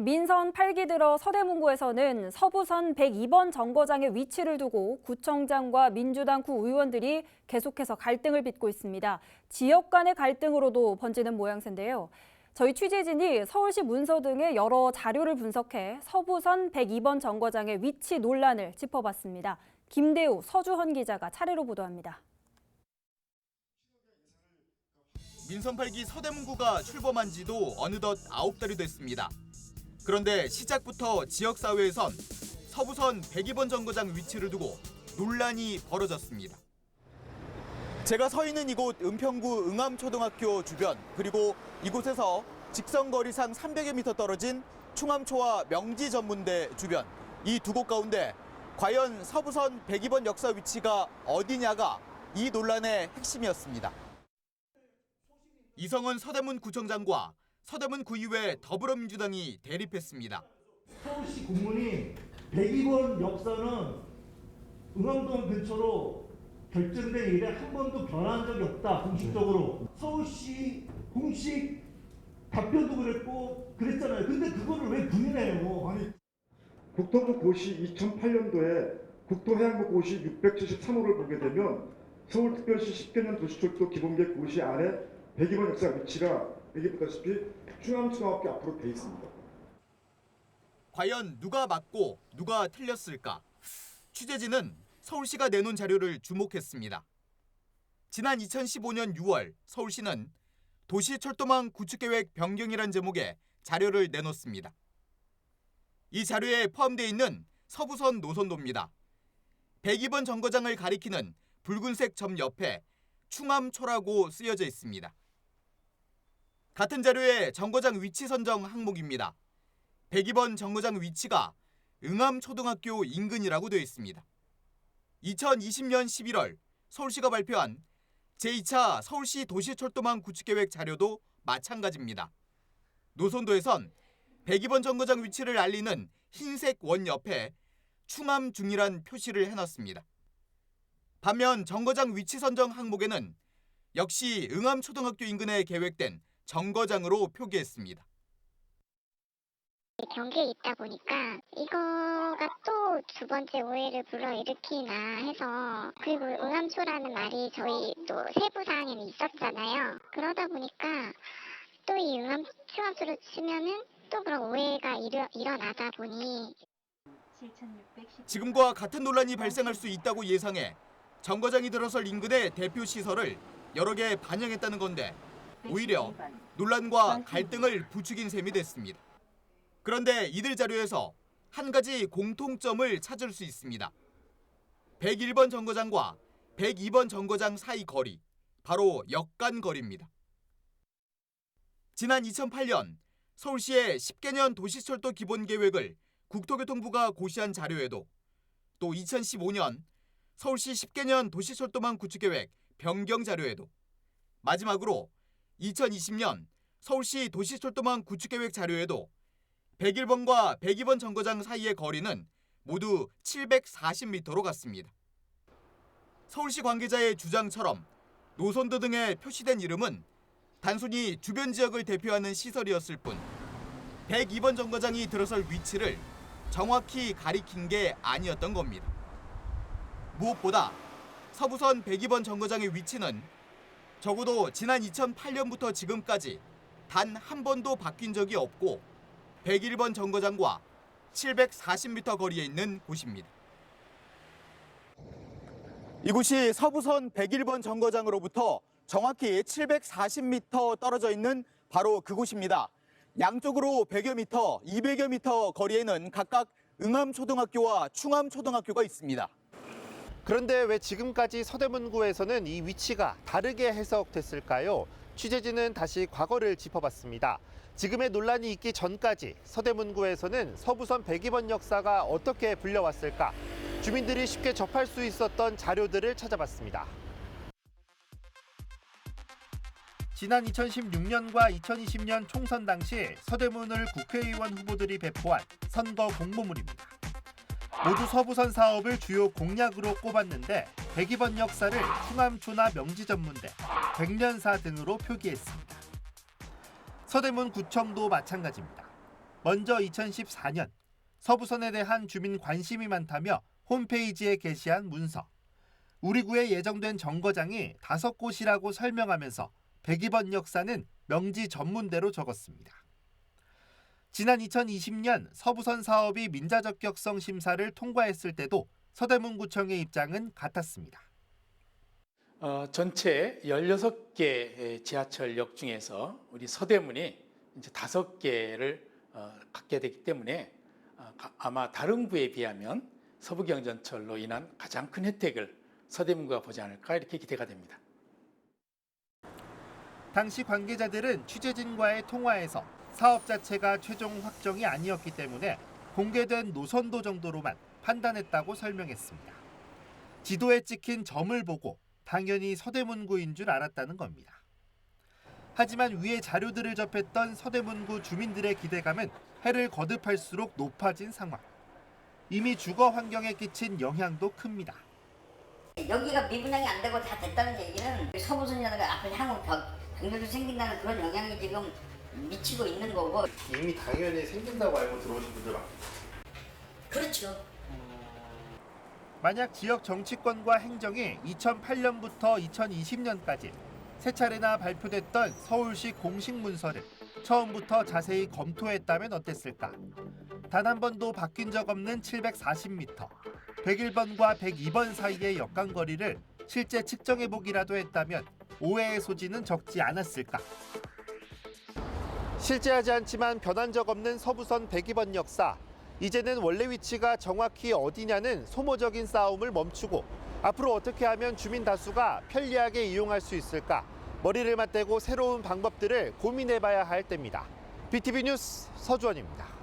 민선 8기 들어 서대문구에서는 서부선 102번 정거장의 위치를 두고 구청장과 민주당 구의원들이 계속해서 갈등을 빚고 있습니다. 지역 간의 갈등으로도 번지는 모양새인데요. 저희 취재진이 서울시 문서 등의 여러 자료를 분석해 서부선 102번 정거장의 위치 논란을 짚어봤습니다. 김대우, 서주헌 기자가 차례로 보도합니다. 민선 8기 서대문구가 출범한 지도 어느덧 9달이 됐습니다. 그런데 시작부터 지역사회에선 서부선 102번 정거장 위치를 두고 논란이 벌어졌습니다. 제가 서 있는 이곳 은평구 응암초등학교 주변, 그리고 이곳에서 직선거리상 300여 미터 떨어진 충암초와 명지전문대 주변, 이 두 곳 가운데 과연 서부선 102번 역사 위치가 어디냐가 이 논란의 핵심이었습니다. 이성은 서대문구청장과 서대문구의회 더불어민주당이 대립했습니다. 서울시 공문이 102번 역사는 응암동 근처로 결정된 이래 한 번도 변한 적이 없다, 공식적으로. 서울시 공식 답변도 그랬고 그랬잖아요. 근데 그거를 왜 부인해요? 아니, 국토부 고시 2008년도에 국토해양부 고시 673호를 보게 되면 서울특별시 10개년 도시철도 기본계획 고시 안에 102번 역사 위치가 여기 보다시피 충암초등학교 앞으로 돼 있습니다. 과연 누가 맞고 누가 틀렸을까? 취재진은 서울시가 내놓은 자료를 주목했습니다. 지난 2015년 6월 서울시는 도시철도망 구축계획 변경이란 제목의 자료를 내놓습니다. 이 자료에 포함되어 있는 서부선 노선도입니다. 102번 정거장을 가리키는 붉은색 점 옆에 충암초라고 쓰여져 있습니다. 같은 자료의 정거장 위치 선정 항목입니다. 102번 정거장 위치가 응암초등학교 인근이라고 되어 있습니다. 2020년 11월 서울시가 발표한 제2차 서울시 도시철도망 구축계획 자료도 마찬가지입니다. 노선도에선 102번 정거장 위치를 알리는 흰색 원 옆에 충암 중이란 표시를 해놨습니다. 반면 정거장 위치 선정 항목에는 역시 응암초등학교 인근에 계획된 정거장으로 표기했습니다. 경계에 있다 보니까 이거가 또 두 번째 오해를 불러일으키나 해서, 그리고 응암초라는 말이 저희 또 세부 사항에는 있었잖아요. 그러다 보니까 또 이 충암초로 치면은 또 그런 오해가 일어나다 보니 지금과 같은 논란이 발생할 수 있다고 예상해 정거장이 들어설 인근의 대표 시설을 여러 개 반영했다는 건데 오히려 논란과 갈등을 부추긴 셈이 됐습니다. 그런데 이들 자료에서 한 가지 공통점을 찾을 수 있습니다. 101번 정거장과 102번 정거장 사이 거리, 바로 역간 거리입니다. 지난 2008년 서울시의 10개년 도시철도 기본계획을 국토교통부가 고시한 자료에도, 또 2015년 서울시 10개년 도시철도망 구축계획 변경 자료에도, 마지막으로 2020년 서울시 도시철도망 구축계획 자료에도 101번과 102번 정거장 사이의 거리는 모두 740m로 같습니다. 서울시 관계자의 주장처럼 노선도 등에 표시된 이름은 단순히 주변 지역을 대표하는 시설이었을 뿐 102번 정거장이 들어설 위치를 정확히 가리킨 게 아니었던 겁니다. 무엇보다 서부선 102번 정거장의 위치는 적어도 지난 2008년부터 지금까지 단 한 번도 바뀐 적이 없고 101번 정거장과 740m 거리에 있는 곳입니다. 이곳이 서부선 101번 정거장으로부터 정확히 740m 떨어져 있는 바로 그곳입니다. 양쪽으로 100여 미터, 200여 미터 거리에는 각각 응암초등학교와 충암초등학교가 있습니다. 그런데 왜 지금까지 서대문구에서는 이 위치가 다르게 해석됐을까요? 취재진은 다시 과거를 짚어봤습니다. 지금의 논란이 있기 전까지 서대문구에서는 서부선 102번 역사가 어떻게 불려왔을까? 주민들이 쉽게 접할 수 있었던 자료들을 찾아봤습니다. 지난 2016년과 2020년 총선 당시 서대문을 국회의원 후보들이 배포한 선거 공보물입니다. 모두 서부선 사업을 주요 공약으로 꼽았는데 102번 역사를 충암초나 명지전문대, 백년사 등으로 표기했습니다. 서대문구청도 마찬가지입니다. 먼저 2014년 서부선에 대한 주민 관심이 많다며 홈페이지에 게시한 문서. 우리 구에 예정된 정거장이 5곳이라고 설명하면서 102번 역사는 명지 전문대로 적었습니다. 지난 2020년 서부선 사업이 민자적격성 심사를 통과했을 때도 서대문구청의 입장은 같았습니다. 전체 16개 지하철역 중에서 우리 서대문이 이제 5개를 갖게 되기 때문에 아마 다른 구에 비하면 서부경전철로 인한 가장 큰 혜택을 서대문구가 보지 않을까 이렇게 기대가 됩니다. 당시 관계자들은 취재진과의 통화에서 사업 자체가 최종 확정이 아니었기 때문에 공개된 노선도 정도로만 판단했다고 설명했습니다. 지도에 찍힌 점을 보고 당연히 서대문구인 줄 알았다는 겁니다. 하지만 위의 자료들을 접했던 서대문구 주민들의 기대감은 해를 거듭할수록 높아진 상황. 이미 주거 환경에 끼친 영향도 큽니다. 여기가 미분양이 안 되고 다 됐다는 얘기는 서부선이라든가 앞에 향후 병력이 생긴다는 그런 영향이 지금 미치고 있는 거고. 이미 당연히 생긴다고 알고 들어오신 분들 많습니다. 그렇죠. 만약 지역 정치권과 행정이 2008년부터 2020년까지 세 차례나 발표됐던 서울시 공식 문서를 처음부터 자세히 검토했다면 어땠을까? 단 한 번도 바뀐 적 없는 740m, 101번과 102번 사이의 역간거리를 실제 측정해보기라도 했다면 오해의 소지는 적지 않았을까? 실제하지 않지만 변한 적 없는 서부선 102번 역사. 이제는 원래 위치가 정확히 어디냐는 소모적인 싸움을 멈추고 앞으로 어떻게 하면 주민 다수가 편리하게 이용할 수 있을까? 머리를 맞대고 새로운 방법들을 고민해봐야 할 때입니다. BTV 뉴스 서주원입니다.